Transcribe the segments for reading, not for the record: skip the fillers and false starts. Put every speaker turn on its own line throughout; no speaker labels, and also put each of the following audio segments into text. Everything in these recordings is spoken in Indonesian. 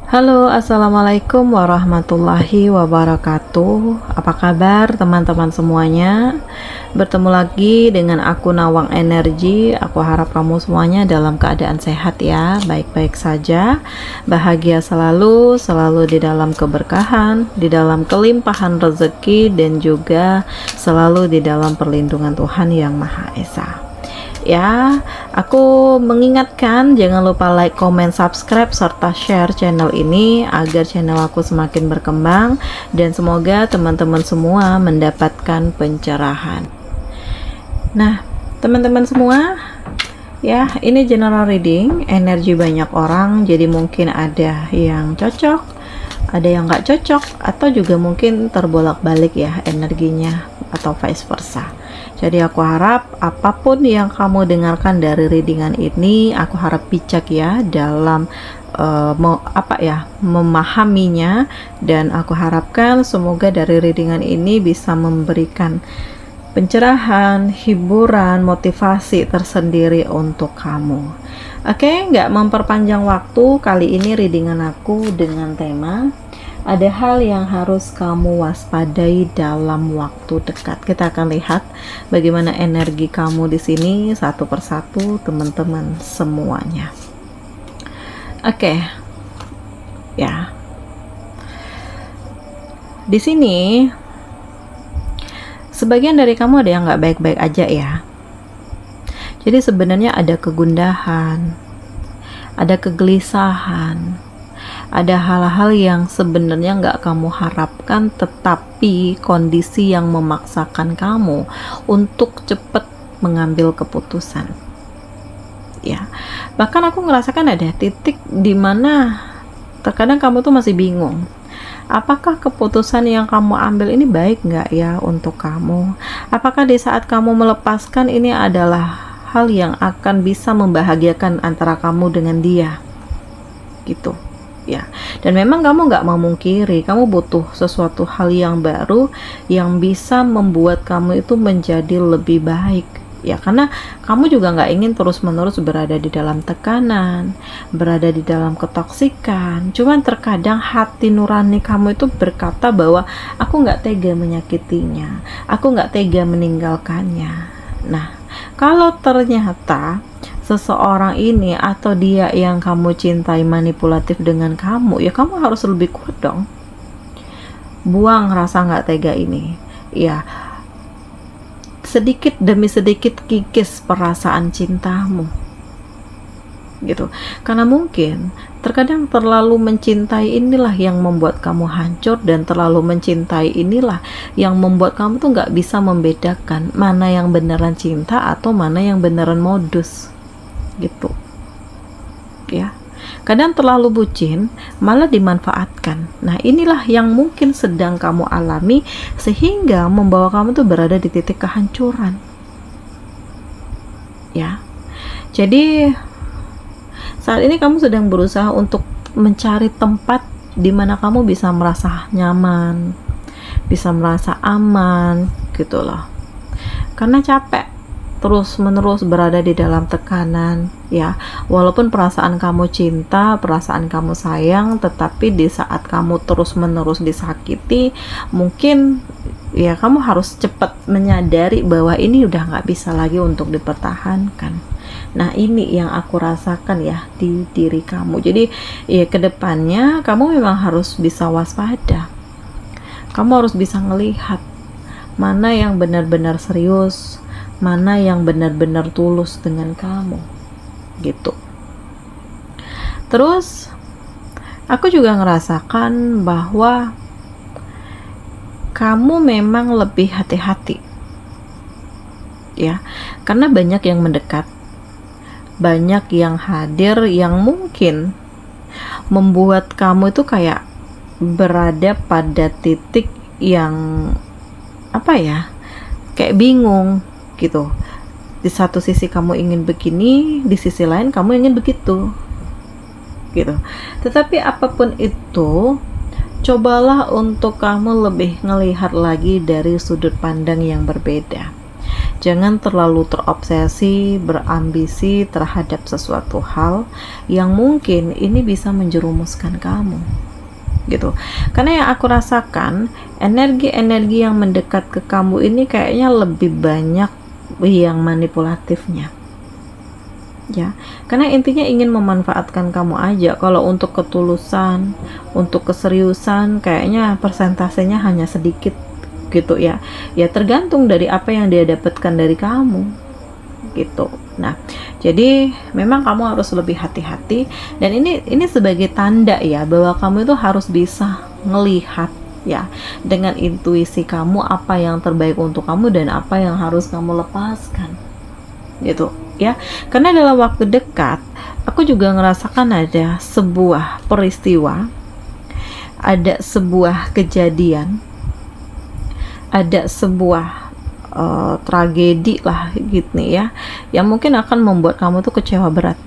Halo, assalamualaikum warahmatullahi wabarakatuh. Apa kabar teman-teman semuanya? Bertemu lagi dengan aku Nawang Energi. Aku harap kamu semuanya dalam keadaan sehat ya, baik-baik saja, bahagia selalu, selalu di dalam keberkahan, di dalam kelimpahan rezeki, dan juga selalu di dalam perlindungan Tuhan Yang Maha Esa. Ya, aku mengingatkan jangan lupa like, comment, subscribe, serta share channel ini agar channel aku semakin berkembang dan semoga teman-teman semua mendapatkan pencerahan. Nah, teman-teman semua, ya ini general reading, energi banyak orang, jadi mungkin ada yang cocok, ada yang nggak cocok, atau juga mungkin terbolak-balik ya energinya, atau vice versa. Jadi aku harap apapun yang kamu dengarkan dari readingan ini, aku harap bijak ya dalam memahaminya, dan aku harapkan semoga dari readingan ini bisa memberikan pencerahan, hiburan, motivasi tersendiri untuk kamu. Oke, nggak memperpanjang waktu, kali ini readingan aku dengan tema ada hal yang harus kamu waspadai dalam waktu dekat. Kita akan lihat bagaimana energi kamu di sini satu persatu, teman-teman semuanya. Oke. Ya. Di sini sebagian dari kamu ada yang nggak baik-baik aja ya. Jadi sebenarnya ada kegundahan, ada kegelisahan, ada hal-hal yang sebenarnya nggak kamu harapkan, tetapi kondisi yang memaksakan kamu untuk cepat mengambil keputusan. Ya, bahkan aku ngerasakan ada titik di mana terkadang kamu tuh masih bingung. Apakah keputusan yang kamu ambil ini baik nggak ya untuk kamu? Apakah di saat kamu melepaskan ini adalah hal yang akan bisa membahagiakan antara kamu dengan dia? Gitu. Ya, dan memang kamu nggak memungkiri kamu butuh sesuatu hal yang baru yang bisa membuat kamu itu menjadi lebih baik ya, karena kamu juga nggak ingin terus-menerus berada di dalam tekanan, berada di dalam ketoksikan. Cuman terkadang hati nurani kamu itu berkata bahwa aku nggak tega menyakitinya, aku nggak tega meninggalkannya. Nah, kalau ternyata seseorang ini atau dia yang kamu cintai manipulatif dengan kamu, ya kamu harus lebih kuat dong. Buang rasa nggak tega ini. Ya, sedikit demi sedikit kikis perasaan cintamu. Gitu. Karena mungkin terkadang terlalu mencintai inilah yang membuat kamu hancur, dan terlalu mencintai inilah yang membuat kamu tuh nggak bisa membedakan mana yang beneran cinta atau mana yang beneran modus. Gitu ya, kadang terlalu bucin malah dimanfaatkan. Nah, inilah yang mungkin sedang kamu alami sehingga membawa kamu tuh berada di titik kehancuran ya. Jadi saat ini kamu sedang berusaha untuk mencari tempat di mana kamu bisa merasa nyaman, bisa merasa aman gitu loh, karena capek terus-menerus berada di dalam tekanan ya. Walaupun perasaan kamu cinta, perasaan kamu sayang, tetapi di saat kamu terus-menerus disakiti, mungkin ya kamu harus cepat menyadari bahwa ini udah nggak bisa lagi untuk dipertahankan. Nah, ini yang aku rasakan ya di diri kamu. Jadi ya kedepannya kamu memang harus bisa waspada. Kamu harus bisa ngelihat mana yang benar-benar serius, mana yang benar-benar tulus dengan kamu gitu. Terus aku juga ngerasakan bahwa kamu memang lebih hati-hati ya, karena banyak yang mendekat, banyak yang hadir yang mungkin membuat kamu itu kayak berada pada titik yang kayak bingung gitu. Di satu sisi kamu ingin begini, di sisi lain kamu ingin begitu gitu. Tetapi apapun itu, cobalah untuk kamu lebih ngelihat lagi dari sudut pandang yang berbeda. Jangan terlalu terobsesi, berambisi terhadap sesuatu hal yang mungkin ini bisa menjerumuskan kamu, gitu. Karena yang aku rasakan, energi-energi yang mendekat ke kamu ini kayaknya lebih banyak yang manipulatifnya, ya. Karena intinya ingin memanfaatkan kamu aja. Kalau untuk ketulusan, untuk keseriusan, kayaknya persentasenya hanya sedikit, gitu ya. Ya tergantung dari apa yang dia dapatkan dari kamu, gitu. Nah, jadi memang kamu harus lebih hati-hati, dan ini sebagai tanda ya bahwa kamu itu harus bisa melihat ya dengan intuisi kamu apa yang terbaik untuk kamu dan apa yang harus kamu lepaskan, gitu ya. Karena dalam waktu dekat aku juga ngerasakan ada sebuah peristiwa, ada sebuah kejadian, ada sebuah tragedi lah gitu nih ya, yang mungkin akan membuat kamu tuh kecewa berat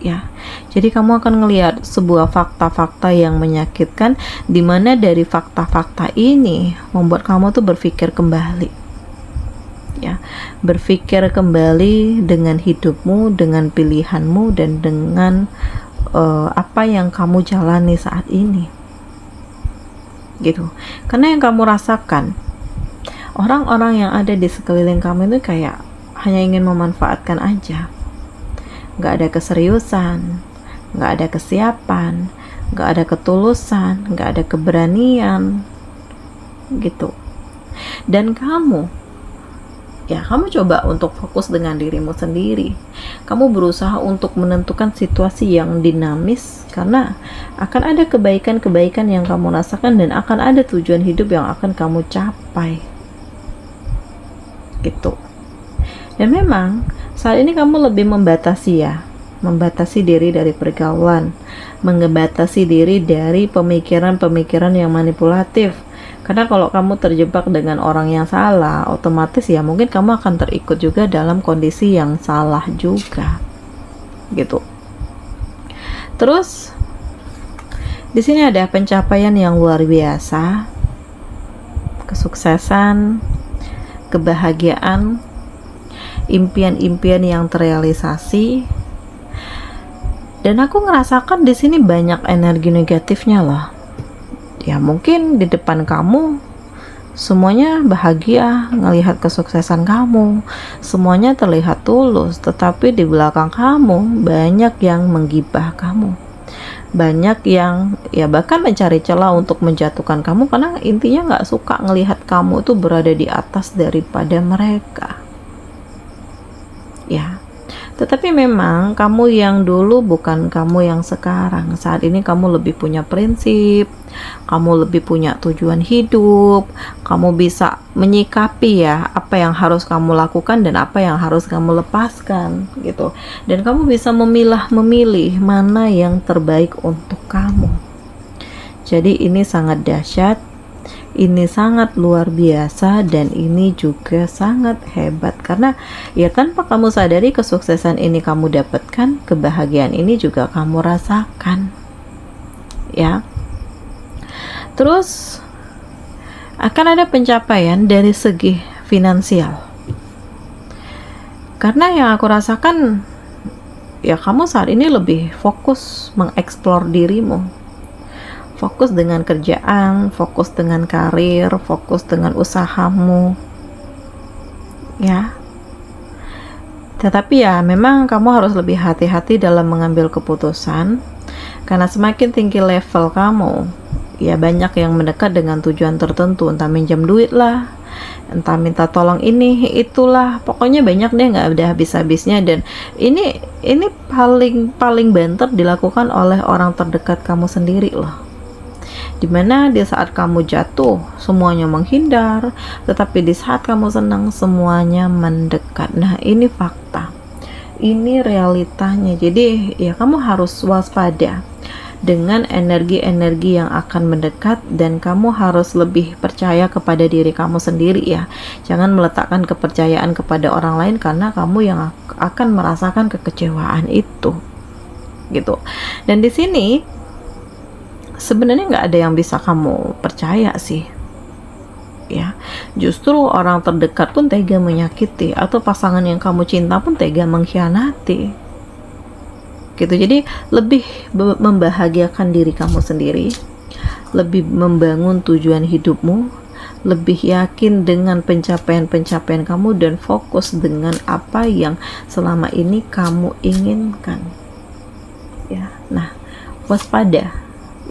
ya. Jadi kamu akan ngelihat sebuah fakta-fakta yang menyakitkan, dimana dari fakta-fakta ini membuat kamu tuh berpikir kembali ya, berpikir kembali dengan hidupmu, dengan pilihanmu, dan dengan apa yang kamu jalani saat ini, gitu. Karena yang kamu rasakan, orang-orang yang ada di sekeliling kamu itu kayak hanya ingin memanfaatkan aja. Gak ada keseriusan, gak ada kesiapan, gak ada ketulusan, gak ada keberanian, gitu. Dan kamu coba untuk fokus dengan dirimu sendiri. Kamu berusaha untuk menentukan situasi yang dinamis, karena akan ada kebaikan-kebaikan yang kamu rasakan dan akan ada tujuan hidup yang akan kamu capai, gitu. Dan memang saat ini kamu lebih membatasi diri dari pergaulan, membatasi diri dari pemikiran-pemikiran yang manipulatif. Karena kalau kamu terjebak dengan orang yang salah, otomatis ya mungkin kamu akan terikut juga dalam kondisi yang salah juga, gitu. Terus di sini ada pencapaian yang luar biasa, kesuksesan, kebahagiaan, impian-impian yang terrealisasi. Dan aku ngerasakan di sini banyak energi negatifnya loh. Ya mungkin di depan kamu semuanya bahagia ngelihat kesuksesan kamu, semuanya terlihat tulus, tetapi di belakang kamu banyak yang menggibah kamu, banyak yang ya bahkan mencari celah untuk menjatuhkan kamu, karena intinya nggak suka ngelihat kamu tuh berada di atas daripada mereka, ya. Tetapi memang kamu yang dulu bukan kamu yang sekarang. Saat ini kamu lebih punya prinsip, kamu lebih punya tujuan hidup, kamu bisa menyikapi ya apa yang harus kamu lakukan dan apa yang harus kamu lepaskan, gitu. Dan kamu bisa memilih mana yang terbaik untuk kamu. Jadi ini sangat dahsyat, ini sangat luar biasa, dan ini juga sangat hebat. Karena ya tanpa kamu sadari kesuksesan ini kamu dapatkan, kebahagiaan ini juga kamu rasakan, ya. Terus akan ada pencapaian dari segi finansial. Karena yang aku rasakan ya kamu saat ini lebih fokus mengeksplor dirimu, fokus dengan kerjaan, fokus dengan karir, fokus dengan usahamu, ya. Tetapi ya memang kamu harus lebih hati-hati dalam mengambil keputusan, karena semakin tinggi level kamu, ya banyak yang mendekat dengan tujuan tertentu, entah minjam duit lah, entah minta tolong ini itulah, pokoknya banyak deh, nggak ada habis-habisnya. Dan ini paling banter dilakukan oleh orang terdekat kamu sendiri loh. Dimana di saat kamu jatuh semuanya menghindar, tetapi di saat kamu senang semuanya mendekat. Nah ini fakta, ini realitanya. Jadi ya kamu harus waspada dengan energi-energi yang akan mendekat, dan kamu harus lebih percaya kepada diri kamu sendiri ya. Jangan meletakkan kepercayaan kepada orang lain, karena kamu yang akan merasakan kekecewaan itu, gitu. Dan di sini sebenarnya nggak ada yang bisa kamu percaya sih, ya. Justru orang terdekat pun tega menyakiti, atau pasangan yang kamu cinta pun tega mengkhianati gitu. Jadi lebih membahagiakan diri kamu sendiri, lebih membangun tujuan hidupmu, lebih yakin dengan pencapaian-pencapaian kamu, dan fokus dengan apa yang selama ini kamu inginkan ya. Nah, waspada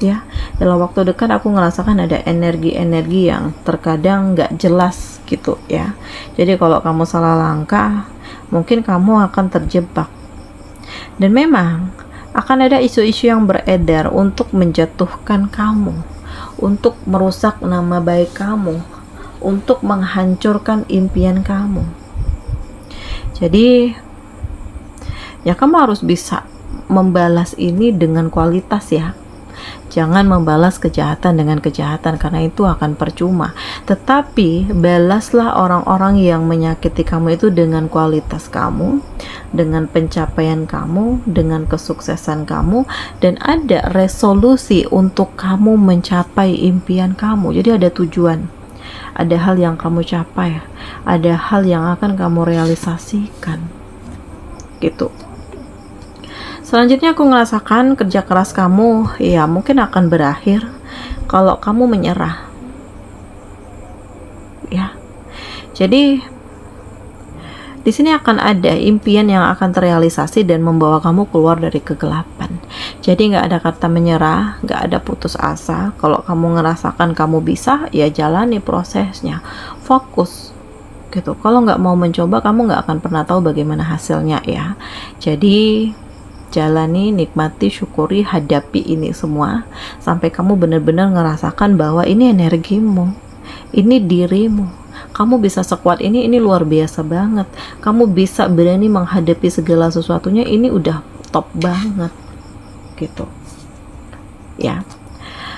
ya, dalam waktu dekat aku ngerasakan ada energi-energi yang terkadang nggak jelas gitu ya. Jadi kalau kamu salah langkah, mungkin kamu akan terjebak, dan memang akan ada isu-isu yang beredar untuk menjatuhkan kamu, untuk merusak nama baik kamu, untuk menghancurkan impian kamu. Jadi ya kamu harus bisa membalas ini dengan kualitas ya. Jangan membalas kejahatan dengan kejahatan, karena itu akan percuma. Tetapi balaslah orang-orang yang menyakiti kamu itu dengan kualitas kamu, dengan pencapaian kamu, dengan kesuksesan kamu, dan ada resolusi untuk kamu mencapai impian kamu. Jadi ada tujuan, ada hal yang kamu capai, ada hal yang akan kamu realisasikan gitu. Selanjutnya aku ngerasakan kerja keras kamu ya mungkin akan berakhir kalau kamu menyerah ya. Jadi di sini akan ada impian yang akan terrealisasi dan membawa kamu keluar dari kegelapan. Jadi nggak ada kata menyerah, nggak ada putus asa. Kalau kamu ngerasakan kamu bisa, ya jalani prosesnya, fokus gitu. Kalau nggak mau mencoba, kamu nggak akan pernah tahu bagaimana hasilnya ya. Jadi jalani, nikmati, syukuri, hadapi ini semua sampai kamu benar-benar ngerasakan bahwa ini energimu, ini dirimu, kamu bisa sekuat ini luar biasa banget, kamu bisa berani menghadapi segala sesuatunya, ini udah top banget gitu ya.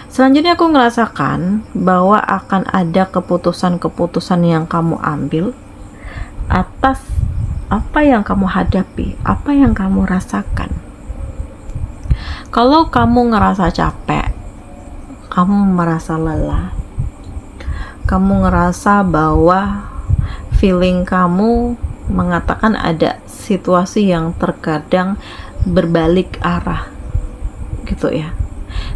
Selanjutnya aku ngerasakan bahwa akan ada keputusan-keputusan yang kamu ambil atas apa yang kamu hadapi, apa yang kamu rasakan. Kalau kamu ngerasa capek, kamu merasa lelah, kamu ngerasa bahwa feeling kamu mengatakan ada situasi yang terkadang berbalik arah gitu ya,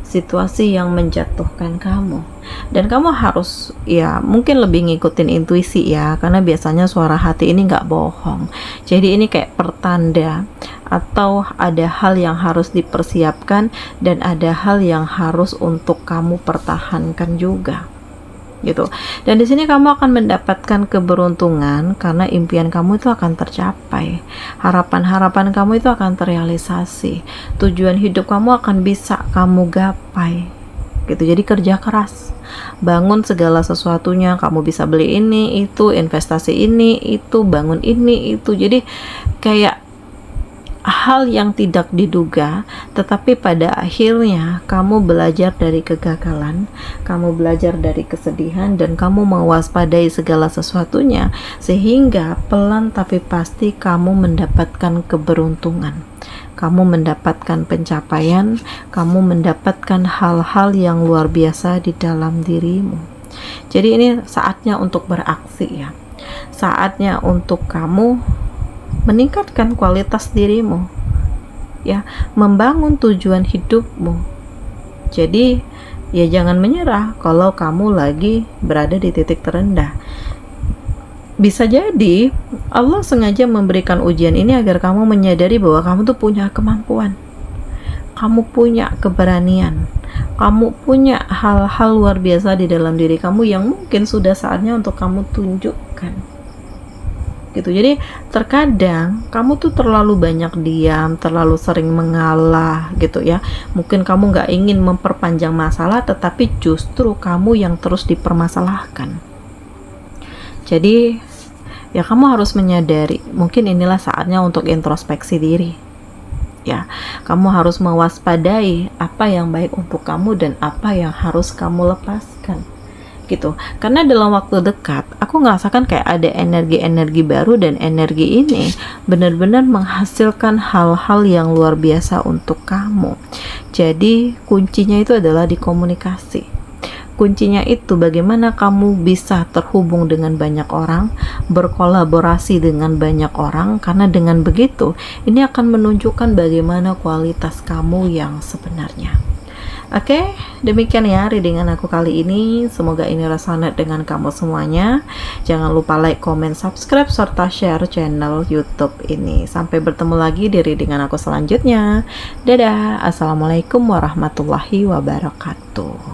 situasi yang menjatuhkan kamu, dan kamu harus ya mungkin lebih ngikutin intuisi ya, karena biasanya suara hati ini nggak bohong. Jadi ini kayak pertanda atau ada hal yang harus dipersiapkan dan ada hal yang harus untuk kamu pertahankan juga gitu. Dan di sini kamu akan mendapatkan keberuntungan karena impian kamu itu akan tercapai, harapan-harapan kamu itu akan terrealisasi, tujuan hidup kamu akan bisa kamu gapai gitu. Jadi kerja keras, bangun segala sesuatunya, kamu bisa beli ini itu, investasi ini itu, bangun ini itu. Jadi kayak hal yang tidak diduga, tetapi pada akhirnya kamu belajar dari kegagalan, kamu belajar dari kesedihan, dan kamu mewaspadai segala sesuatunya, sehingga pelan tapi pasti kamu mendapatkan keberuntungan, kamu mendapatkan pencapaian, kamu mendapatkan hal-hal yang luar biasa di dalam dirimu. Jadi ini saatnya untuk beraksi ya, saatnya untuk kamu meningkatkan kualitas dirimu ya, membangun tujuan hidupmu. Jadi ya jangan menyerah kalau kamu lagi berada di titik terendah. Bisa jadi Allah sengaja memberikan ujian ini agar kamu menyadari bahwa kamu tuh punya kemampuan, kamu punya keberanian, kamu punya hal-hal luar biasa di dalam diri kamu yang mungkin sudah saatnya untuk kamu tunjukkan gitu. Jadi terkadang kamu tuh terlalu banyak diam, terlalu sering mengalah gitu ya. Mungkin kamu nggak ingin memperpanjang masalah, tetapi justru kamu yang terus dipermasalahkan. Jadi ya kamu harus menyadari, mungkin inilah saatnya untuk introspeksi diri ya. Kamu harus mewaspadai apa yang baik untuk kamu dan apa yang harus kamu lepaskan gitu. Karena dalam waktu dekat aku ngerasakan kayak ada energi-energi baru, dan energi ini benar-benar menghasilkan hal-hal yang luar biasa untuk kamu. Jadi kuncinya itu adalah di komunikasi. kuncinya itu bagaimana kamu bisa terhubung dengan banyak orang, berkolaborasi dengan banyak orang, karena dengan begitu ini akan menunjukkan bagaimana kualitas kamu yang sebenarnya. Oke, demikian ya readingan aku kali ini. Semoga ini resonate dengan kamu semuanya. Jangan lupa like, comment, subscribe, serta share channel YouTube ini. Sampai bertemu lagi di readingan aku selanjutnya. Dadah, assalamualaikum warahmatullahi wabarakatuh.